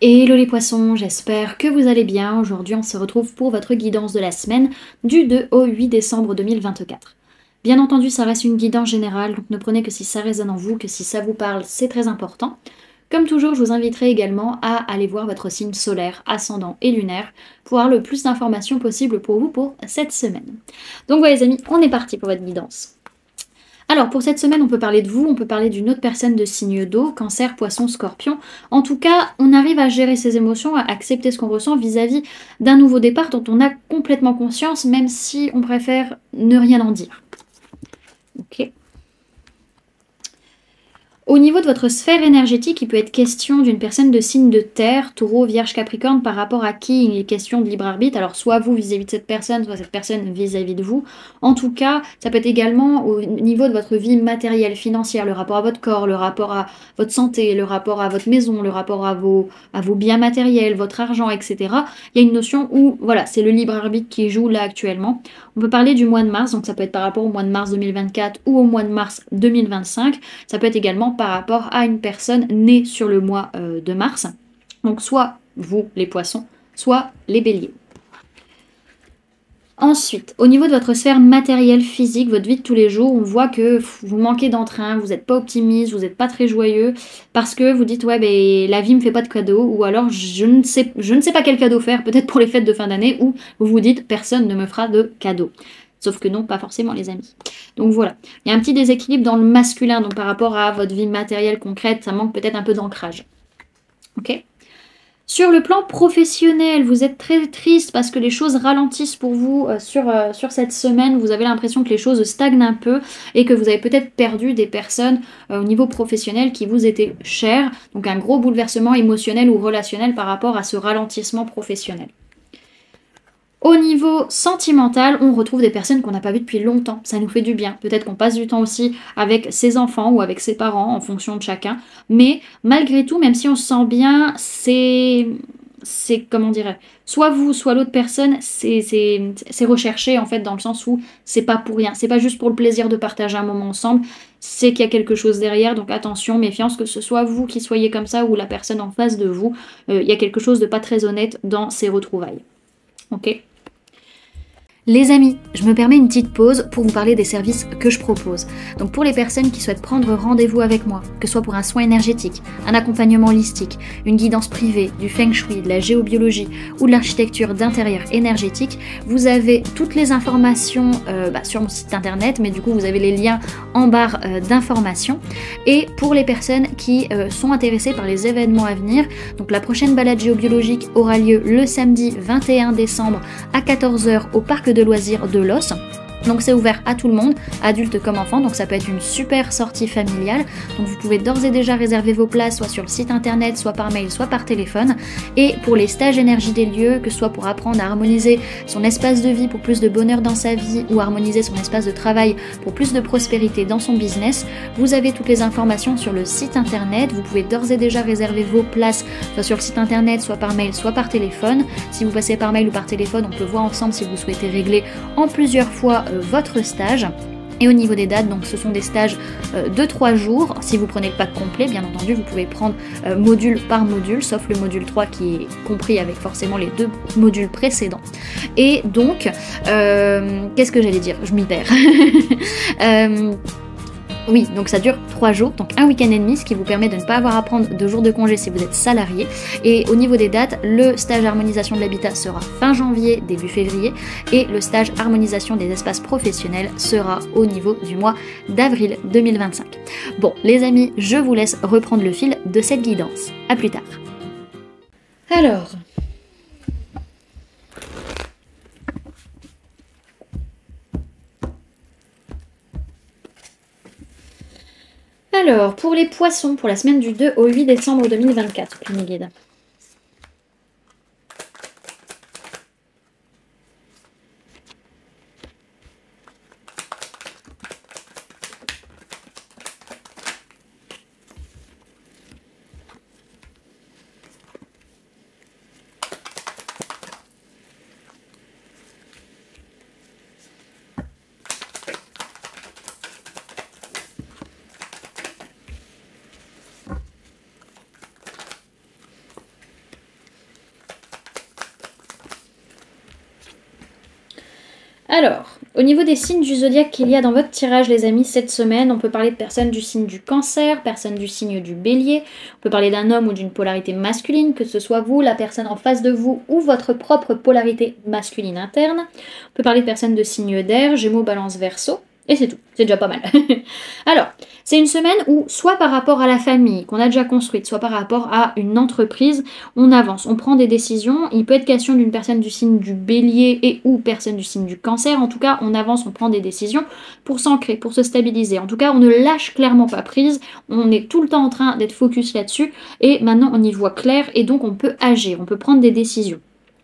Hello les poissons, j'espère que vous allez bien. Aujourd'hui, on se retrouve pour votre guidance de la semaine du 2 au 8 décembre 2024. Bien entendu, ça reste une guidance générale, donc ne prenez que si ça résonne en vous, que si ça vous parle, c'est très important. Comme toujours, je vous inviterai également à aller voir votre signe solaire, ascendant et lunaire pour avoir le plus d'informations possible pour vous pour cette semaine. Donc voilà les amis, on est parti pour votre guidance. Alors, pour cette semaine, on peut parler de vous, on peut parler d'une autre personne de signe d'eau, cancer, poisson, scorpion. En tout cas, on arrive à gérer ses émotions, à accepter ce qu'on ressent vis-à-vis d'un nouveau départ dont on a complètement conscience, même si on préfère ne rien en dire. Ok. Au niveau de votre sphère énergétique, il peut être question d'une personne de signe de terre, taureau, vierge, capricorne, par rapport à qui il est question de libre arbitre. Alors soit vous vis-à-vis de cette personne, soit cette personne vis-à-vis de vous. En tout cas, ça peut être également au niveau de votre vie matérielle, financière, le rapport à votre corps, le rapport à votre santé, le rapport à votre maison, le rapport à vos biens matériels, votre argent, etc. Il y a une notion où, voilà, c'est le libre arbitre qui joue là actuellement. On peut parler du mois de mars, donc ça peut être par rapport au mois de mars 2024 ou au mois de mars 2025. Ça peut être également par rapport à une personne née sur le mois de mars. Donc soit vous, les poissons, soit les béliers. Ensuite, au niveau de votre sphère matérielle, physique, votre vie de tous les jours, on voit que vous manquez d'entrain, vous n'êtes pas optimiste, vous n'êtes pas très joyeux, parce que vous dites, ouais, ben, la vie me fait pas de cadeau, ou alors je ne sais pas quel cadeau faire, peut-être pour les fêtes de fin d'année, ou vous vous dites, personne ne me fera de cadeau. Sauf que non, pas forcément les amis. Donc voilà, il y a un petit déséquilibre dans le masculin, donc par rapport à votre vie matérielle concrète, ça manque peut-être un peu d'ancrage. Ok ? Sur le plan professionnel, vous êtes très triste parce que les choses ralentissent pour vous sur cette semaine. Vous avez l'impression que les choses stagnent un peu et que vous avez peut-être perdu des personnes au niveau professionnel qui vous étaient chères. Donc un gros bouleversement émotionnel ou relationnel par rapport à ce ralentissement professionnel. Au niveau sentimental, on retrouve des personnes qu'on n'a pas vues depuis longtemps. Ça nous fait du bien. Peut-être qu'on passe du temps aussi avec ses enfants ou avec ses parents en fonction de chacun. Mais malgré tout, même si on se sent bien, c'est comment dirais, soit vous, soit l'autre personne, c'est recherché en fait dans le sens où c'est pas pour rien. C'est pas juste pour le plaisir de partager un moment ensemble. C'est qu'il y a quelque chose derrière. Donc attention, méfiance, que ce soit vous qui soyez comme ça ou la personne en face de vous. Il y a quelque chose de pas très honnête dans ces retrouvailles. Ok ? Les amis, je me permets une petite pause pour vous parler des services que je propose. Donc pour les personnes qui souhaitent prendre rendez-vous avec moi, que ce soit pour un soin énergétique, un accompagnement holistique, une guidance privée, du feng shui, de la géobiologie ou de l'architecture d'intérieur énergétique, vous avez toutes les informations sur mon site internet, mais du coup vous avez les liens en barre d'informations. Et pour les personnes qui sont intéressées par les événements à venir, donc la prochaine balade géobiologique aura lieu le samedi 21 décembre à 14h au parc de loisirs de Los. Donc c'est ouvert à tout le monde, adultes comme enfants, donc ça peut être une super sortie familiale. Donc vous pouvez d'ores et déjà réserver vos places, soit sur le site internet, soit par mail, soit par téléphone. Et pour les stages énergie des lieux, que ce soit pour apprendre à harmoniser son espace de vie pour plus de bonheur dans sa vie, ou harmoniser son espace de travail pour plus de prospérité dans son business, vous avez toutes les informations sur le site internet. Vous pouvez d'ores et déjà réserver vos places, soit sur le site internet, soit par mail, soit par téléphone. Si vous passez par mail ou par téléphone, on peut voir ensemble si vous souhaitez régler en plusieurs fois votre stage. Et au niveau des dates, donc ce sont des stages de 3 jours. Si vous prenez le pack complet, bien entendu, vous pouvez prendre module par module, sauf le module 3 qui est compris avec forcément les 2 modules précédents. Et donc, qu'est-ce que j'allais dire? Je m'y perds. Oui, donc ça dure 3 jours, donc un week-end et demi, ce qui vous permet de ne pas avoir à prendre de jours de congé si vous êtes salarié. Et au niveau des dates, le stage harmonisation de l'habitat sera fin janvier, début février, et le stage harmonisation des espaces professionnels sera au niveau du mois d'avril 2025. Bon, les amis, je vous laisse reprendre le fil de cette guidance. À plus tard. Alors, pour les poissons, pour la semaine du 2 au 8 décembre 2024, premier guide. Alors, au niveau des signes du zodiaque qu'il y a dans votre tirage, les amis, cette semaine, on peut parler de personnes du signe du Cancer, personnes du signe du Bélier, on peut parler d'un homme ou d'une polarité masculine, que ce soit vous, la personne en face de vous ou votre propre polarité masculine interne. On peut parler de personnes de signe d'air, Gémeaux, Balance, Verseau. Et c'est tout, c'est déjà pas mal. Alors, c'est une semaine où, soit par rapport à la famille qu'on a déjà construite, soit par rapport à une entreprise, on avance, on prend des décisions. Il peut être question d'une personne du signe du Bélier et ou personne du signe du Cancer. En tout cas, on avance, on prend des décisions pour s'ancrer, pour se stabiliser. En tout cas, on ne lâche clairement pas prise. On est tout le temps en train d'être focus là-dessus. Et maintenant, on y voit clair et donc on peut agir, on peut prendre des décisions.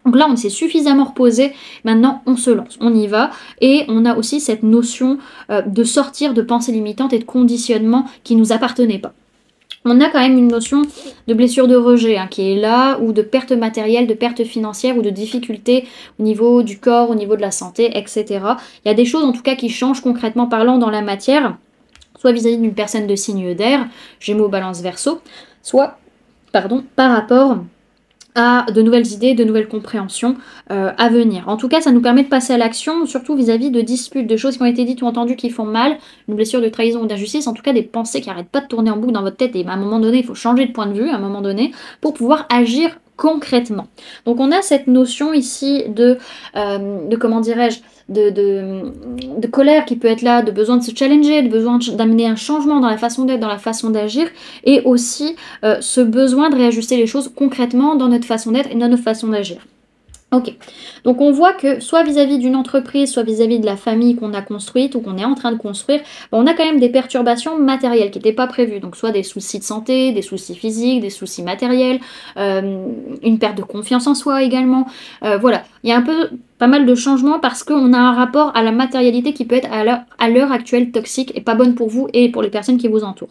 Donc là, on s'est suffisamment reposé, maintenant on se lance, on y va, et on a aussi cette notion de sortir de pensées limitantes et de conditionnement qui ne nous appartenaient pas. On a quand même une notion de blessure de rejet qui est là, ou de perte matérielle, de perte financière, ou de difficultés au niveau du corps, au niveau de la santé, etc. Il y a des choses en tout cas qui changent concrètement parlant dans la matière, soit vis-à-vis d'une personne de signe d'air, Gémeaux, Balance, Verseau, soit par rapport à de nouvelles idées, de nouvelles compréhensions à venir. En tout cas, ça nous permet de passer à l'action, surtout vis-à-vis de disputes, de choses qui ont été dites ou entendues qui font mal, une blessure de trahison ou d'injustice, en tout cas des pensées qui n'arrêtent pas de tourner en boucle dans votre tête, et à un moment donné, il faut changer de point de vue, à un moment donné, pour pouvoir agir concrètement. Donc on a cette notion ici de comment dirais-je, de colère qui peut être là, de besoin de se challenger, de besoin d'amener un changement dans la façon d'être, dans la façon d'agir, et aussi ce besoin de réajuster les choses concrètement dans notre façon d'être et dans notre façon d'agir. Ok, donc on voit que soit vis-à-vis d'une entreprise, soit vis-à-vis de la famille qu'on a construite ou qu'on est en train de construire, on a quand même des perturbations matérielles qui n'étaient pas prévues. Donc soit des soucis de santé, des soucis physiques, des soucis matériels, une perte de confiance en soi également. Voilà, il y a un peu pas mal de changements parce qu'on a un rapport à la matérialité qui peut être à l'heure actuelle toxique et pas bonne pour vous et pour les personnes qui vous entourent.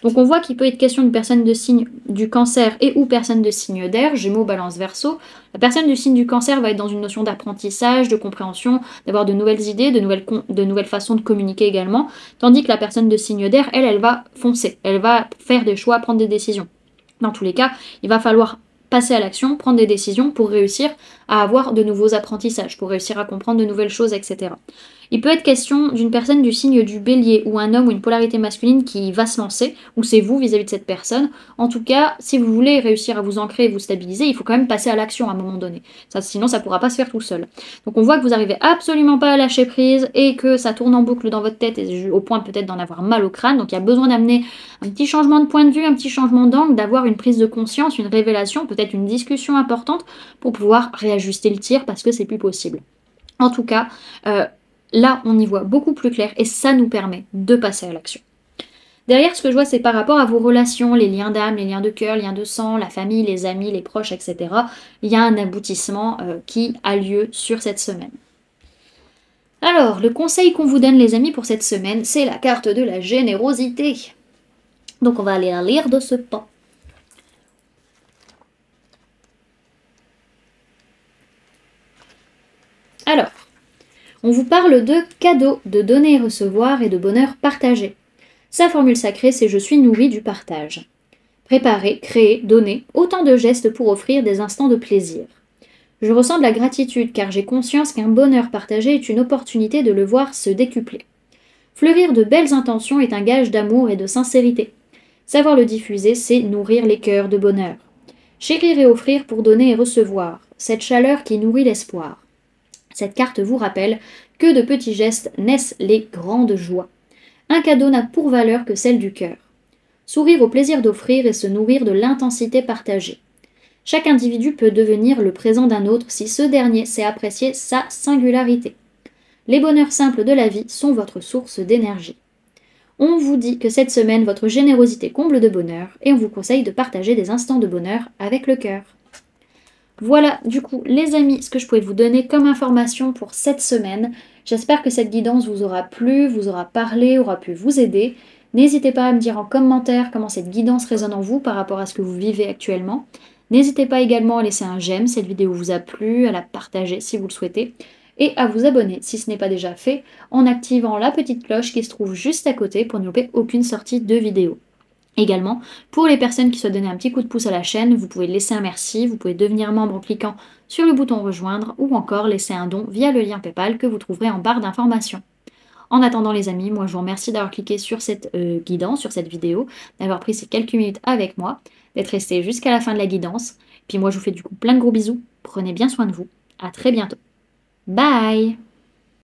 Donc on voit qu'il peut être question d'une personne de signe du Cancer et ou personne de signe d'air, Gémeaux, Balance, Verseau. La personne du signe du Cancer va être dans une notion d'apprentissage, de compréhension, d'avoir de nouvelles idées, de nouvelles façons de communiquer également, tandis que la personne de signe d'air, elle va foncer, elle va faire des choix, prendre des décisions. Dans tous les cas, il va falloir passer à l'action, prendre des décisions pour réussir à avoir de nouveaux apprentissages, pour réussir à comprendre de nouvelles choses, etc. Il peut être question d'une personne du signe du Bélier ou un homme ou une polarité masculine qui va se lancer, ou c'est vous vis-à-vis de cette personne. En tout cas, si vous voulez réussir à vous ancrer et vous stabiliser, il faut quand même passer à l'action à un moment donné. Sinon, ça ne pourra pas se faire tout seul. Donc on voit que vous n'arrivez absolument pas à lâcher prise et que ça tourne en boucle dans votre tête et au point peut-être d'en avoir mal au crâne. Donc il y a besoin d'amener un petit changement de point de vue, un petit changement d'angle, d'avoir une prise de conscience, une révélation, peut-être une discussion importante pour pouvoir réajuster le tir parce que c'est plus possible. En tout cas, là, on y voit beaucoup plus clair et ça nous permet de passer à l'action. Derrière, ce que je vois, c'est par rapport à vos relations, les liens d'âme, les liens de cœur, les liens de sang, la famille, les amis, les proches, etc. Il y a un aboutissement qui a lieu sur cette semaine. Alors, le conseil qu'on vous donne, les amis, pour cette semaine, c'est la carte de la générosité. Donc, on va aller la lire de ce pas. Alors, on vous parle de cadeaux, de donner et recevoir et de bonheur partagé. Sa formule sacrée, c'est je suis nourri du partage. Préparer, créer, donner, autant de gestes pour offrir des instants de plaisir. Je ressens de la gratitude car j'ai conscience qu'un bonheur partagé est une opportunité de le voir se décupler. Fleurir de belles intentions est un gage d'amour et de sincérité. Savoir le diffuser, c'est nourrir les cœurs de bonheur. Chérir et offrir pour donner et recevoir, cette chaleur qui nourrit l'espoir. Cette carte vous rappelle que de petits gestes naissent les grandes joies. Un cadeau n'a pour valeur que celle du cœur. Sourire au plaisir d'offrir et se nourrir de l'intensité partagée. Chaque individu peut devenir le présent d'un autre si ce dernier sait apprécier sa singularité. Les bonheurs simples de la vie sont votre source d'énergie. On vous dit que cette semaine, votre générosité comble de bonheur et on vous conseille de partager des instants de bonheur avec le cœur. Voilà, du coup, les amis, ce que je pouvais vous donner comme information pour cette semaine. J'espère que cette guidance vous aura plu, vous aura parlé, aura pu vous aider. N'hésitez pas à me dire en commentaire comment cette guidance résonne en vous par rapport à ce que vous vivez actuellement. N'hésitez pas également à laisser un j'aime si cette vidéo vous a plu, à la partager si vous le souhaitez, et à vous abonner si ce n'est pas déjà fait, en activant la petite cloche qui se trouve juste à côté pour ne louper aucune sortie de vidéo. Également, pour les personnes qui souhaitent donner un petit coup de pouce à la chaîne, vous pouvez laisser un merci, vous pouvez devenir membre en cliquant sur le bouton rejoindre ou encore laisser un don via le lien PayPal que vous trouverez en barre d'informations. En attendant les amis, moi je vous remercie d'avoir cliqué sur cette guidance, sur cette vidéo, d'avoir pris ces quelques minutes avec moi, d'être resté jusqu'à la fin de la guidance. Puis moi je vous fais du coup plein de gros bisous, prenez bien soin de vous, à très bientôt. Bye!